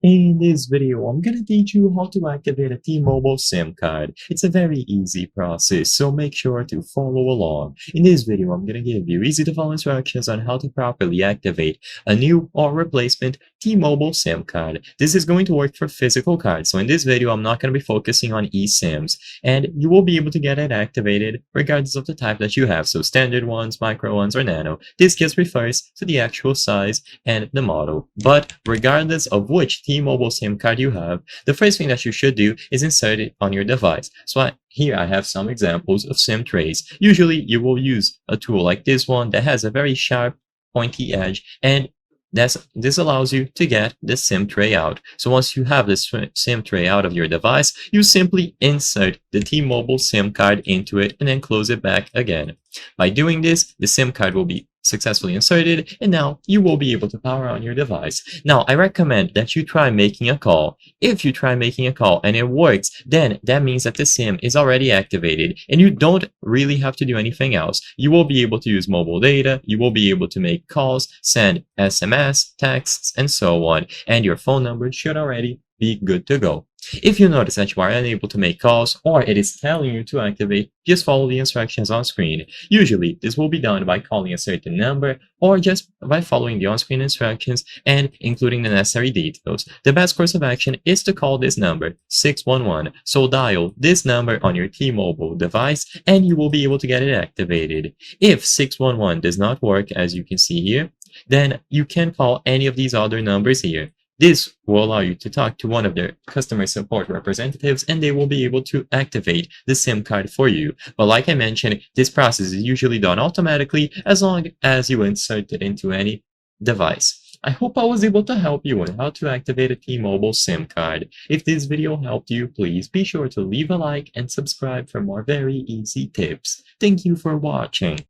In this video, I'm gonna teach you how to activate a T-Mobile SIM card. It's a very easy process, so make sure to follow along. In this video, I'm gonna give you easy-to-follow instructions on how to properly activate a new or replacement T-Mobile SIM card. This is going to work for physical cards, so in this video, I'm not gonna be focusing on eSIMs, and you will be able to get it activated regardless of the type that you have, so standard ones, micro ones, or nano. This just refers to the actual size and the model. But regardless of which T-Mobile SIM card you have, the first thing that you should do is insert it on your device. So here I have some examples of SIM trays. Usually you will use a tool like this one that has a very sharp, pointy edge, and this allows you to get the SIM tray out. So once you have this SIM tray out of your device, you simply insert the T-Mobile SIM card into it and then close it back again. By doing this, the SIM card will be successfully inserted, and now you will be able to power on your device. Now, I recommend that you try making a call. If you try making a call and it works, then that means that the SIM is already activated and you don't really have to do anything else. You will be able to use mobile data, you will be able to make calls, send SMS, texts, and so on, and your phone number should already be good to go. If you notice that you are unable to make calls or it is telling you to activate, just follow the instructions on screen. Usually, this will be done by calling a certain number or just by following the on-screen instructions and including the necessary details. The best course of action is to call this number, 611. So dial this number on your T-Mobile device and you will be able to get it activated. If 611 does not work, as you can see here, then you can call any of these other numbers here. This will allow you to talk to one of their customer support representatives and they will be able to activate the SIM card for you. But like I mentioned, this process is usually done automatically as long as you insert it into any device. I hope I was able to help you on how to activate a T-Mobile SIM card. If this video helped you, please be sure to leave a like and subscribe for more very easy tips. Thank you for watching.